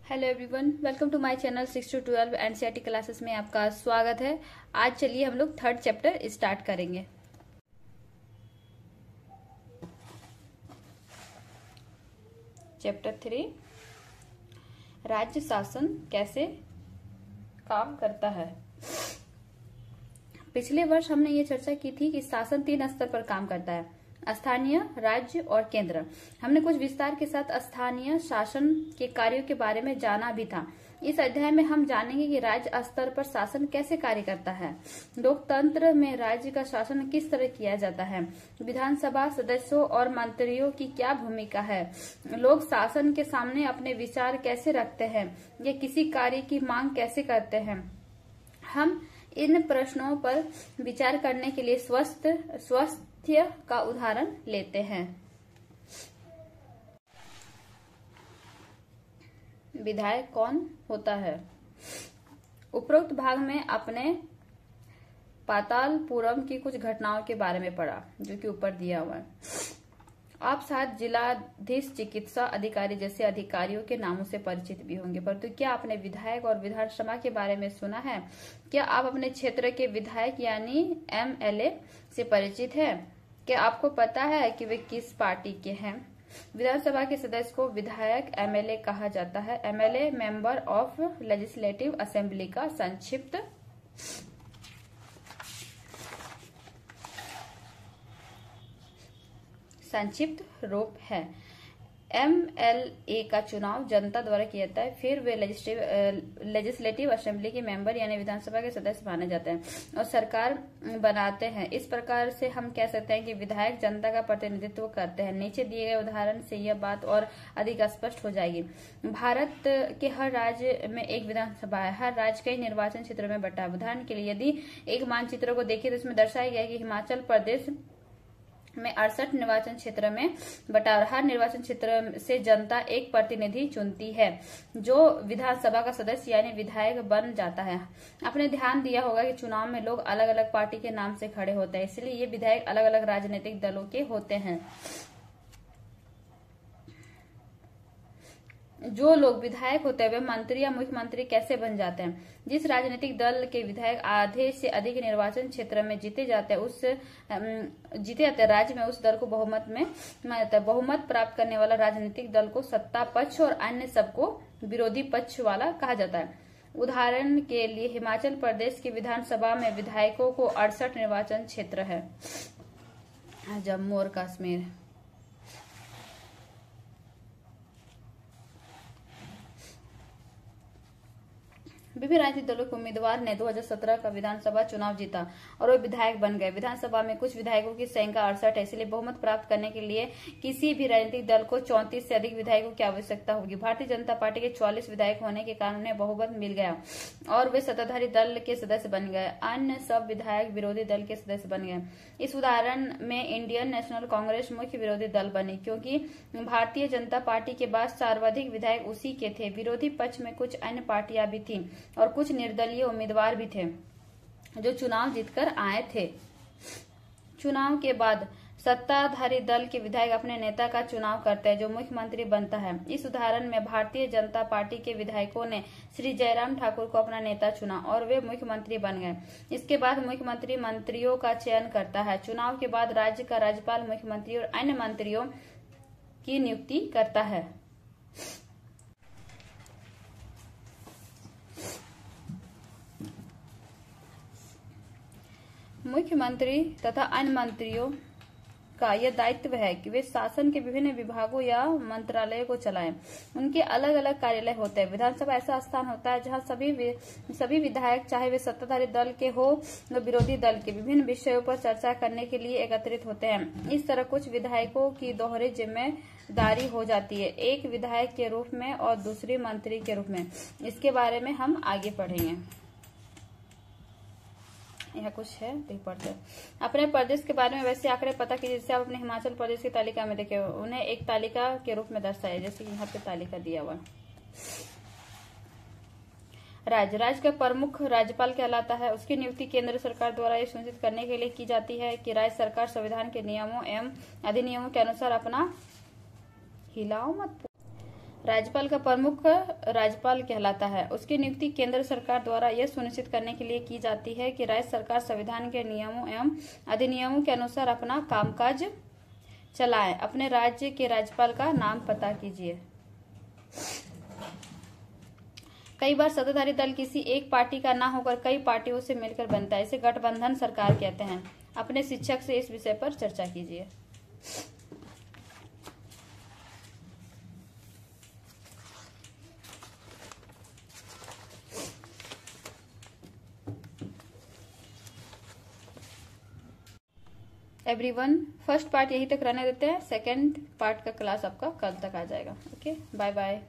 Hello everyone, welcome to my channel 6 to 12 NCERT classes में आपका स्वागत है। आज चलिए हम लोग थर्ड चैप्टर स्टार्ट करेंगे। चैप्टर 3 राज्य शासन कैसे काम करता है। पिछले वर्ष हमने ये चर्चा की थी कि शासन 3 स्तर पर काम करता है: स्थानीय, राज्य और केंद्र। हमने कुछ विस्तार के साथ स्थानीय शासन के कार्यों के बारे में जाना भी था। इस अध्याय में हम जानेंगे कि राज्य स्तर पर शासन कैसे कार्य करता है, लोकतंत्र में राज्य का शासन किस तरह किया जाता है, विधानसभा सदस्यों और मंत्रियों की क्या भूमिका है, लोग शासन के सामने अपने विचार कैसे रखते हैं या किसी कार्य की मांग कैसे करते हैं। हम इन प्रश्नों पर विचार करने के लिए स्वास्थ्य का उदाहरण लेते हैं। विधायक कौन होता है? उपरोक्त भाग में आपने पातालपुरम की कुछ घटनाओं के बारे में पढ़ा, जो कि ऊपर दिया हुआ है। आप शायद जिलाधीश, चिकित्सा अधिकारी जैसे अधिकारियों के नामों से परिचित भी होंगे, परंतु क्या आपने विधायक और विधानसभा के बारे में सुना है? क्या आप अपने क्षेत्र के विधायक यानी एमएलए से परिचित हैं? क्या आपको पता है कि वे किस पार्टी के हैं? विधानसभा के सदस्य को विधायक एमएलए कहा जाता है। MLA member of legislative assembly का संक्षिप्त रूप है। एमएलए का चुनाव जनता द्वारा किया जाता है, फिर वे लेजिस्लेटिव असेंबली के मेंबर यानी विधानसभा के सदस्य माने जाते हैं और सरकार बनाते हैं। इस प्रकार से हम कह सकते हैं कि विधायक जनता का प्रतिनिधित्व करते हैं। नीचे दिए गए उदाहरण से यह बात और अधिक स्पष्ट हो जाएगी। भारत के हर राज्य में एक विधानसभा है। हर राज्य कई निर्वाचन क्षेत्रों में बटा है। उदाहरण के लिए यदि एक मानचित्र को देखिए तो इसमें दर्शाया गया है कि हिमाचल प्रदेश में 68 निर्वाचन क्षेत्र में बटा और हर निर्वाचन क्षेत्र से जनता एक प्रतिनिधि चुनती है जो विधानसभा का सदस्य यानी विधायक बन जाता है। आपने ध्यान दिया होगा कि चुनाव में लोग अलग अलग पार्टी के नाम से खड़े होते हैं, इसलिए ये विधायक अलग अलग राजनीतिक दलों के होते हैं। जो लोग विधायक होते हैं वे मंत्री या मुख्यमंत्री कैसे बन जाते हैं? जिस राजनीतिक दल के विधायक आधे से अधिक निर्वाचन क्षेत्र में जीते जाते हैं राज्य में उस दल को बहुमत में माना जाता है। बहुमत प्राप्त करने वाला राजनीतिक दल को सत्ता पक्ष और अन्य सबको विरोधी पक्ष वाला कहा जाता है। उदाहरण के लिए हिमाचल प्रदेश की विधानसभा में विधायकों को 68 निर्वाचन क्षेत्र है। जम्मू और कश्मीर विभिन्न राजनीतिक दलों के उम्मीदवार ने 2017 का विधानसभा चुनाव जीता और वे विधायक बन गए। विधानसभा में कुछ विधायकों की संख्या 68 है, इसलिए बहुमत प्राप्त करने के लिए किसी भी राजनीतिक दल को 34 से अधिक विधायकों की आवश्यकता होगी। भारतीय जनता पार्टी के 44 विधायक होने के कारण उन्हें बहुमत मिल गया और वे सत्ताधारी दल के सदस्य बन गए। अन्य सब विधायक विरोधी दल के सदस्य बन गए। इस उदाहरण में इंडियन नेशनल कांग्रेस मुख्य विरोधी दल बनी, क्योंकि भारतीय जनता पार्टी के बाद सर्वाधिक विधायक उसी के थे। विरोधी पक्ष में कुछ अन्य पार्टियां भी थी और कुछ निर्दलीय उम्मीदवार भी थे जो चुनाव जीतकर आए थे। चुनाव के बाद सत्ताधारी दल के विधायक अपने नेता का चुनाव करते हैं जो मुख्यमंत्री बनता है। इस उदाहरण में भारतीय जनता पार्टी के विधायकों ने श्री जयराम ठाकुर को अपना नेता चुना और वे मुख्यमंत्री बन गए। इसके बाद मुख्यमंत्री मंत्रियों का चयन करता है। चुनाव के बाद राज्य का राज्यपाल मुख्यमंत्री और अन्य मंत्रियों की नियुक्ति करता है। मुख्यमंत्री तथा अन्य मंत्रियों का यह दायित्व है कि वे शासन के विभिन्न विभागों या मंत्रालयों को चलाएं। उनके अलग अलग कार्यालय होते हैं। विधानसभा ऐसा स्थान होता है जहां सभी विधायक, चाहे वे सत्ताधारी दल के हो या विरोधी दल के, विभिन्न विषयों पर चर्चा करने के लिए एकत्रित होते हैं। इस तरह कुछ विधायकों की दोहरी जिम्मेदारी हो जाती है, एक विधायक के रूप में और दूसरी मंत्री के रूप में। इसके बारे में हम आगे पढ़ेंगे। यहाँ कुछ है, देख पढ़ते हैं। अपने प्रदेश के बारे में वैसे आंकड़े पता कीजिए जिससे आप अपने हिमाचल प्रदेश की तालिका में देखें। उन्हें एक तालिका के रूप में दर्शाया, जैसे कि यहाँ पे तालिका दिया हुआ। राज्य का प्रमुख राज्यपाल कहलाता है। उसकी नियुक्ति केंद्र सरकार द्वारा यह सुनिश्चित करने के लिए की जाती है कि राज्य सरकार संविधान के नियमों एवं अधिनियमों के अनुसार अपना हिलाओ मत राज्यपाल का प्रमुख राज्यपाल कहलाता है। उसकी नियुक्ति केंद्र सरकार द्वारा यह सुनिश्चित करने के लिए की जाती है कि राज्य सरकार संविधान के नियमों एवं अधिनियमों के अनुसार अपना कामकाज चलाए। अपने राज्य के राज्यपाल का नाम पता कीजिए। कई बार सत्ताधारी दल किसी एक पार्टी का ना होकर कई पार्टियों से मिलकर बनता है, इसे गठबंधन सरकार कहते हैं। अपने शिक्षक से इस विषय पर चर्चा कीजिए। एवरीवन, फर्स्ट पार्ट यहीं तक रहने देते हैं, सेकंड पार्ट का क्लास आपका कल तक आ जाएगा। Okay, bye bye.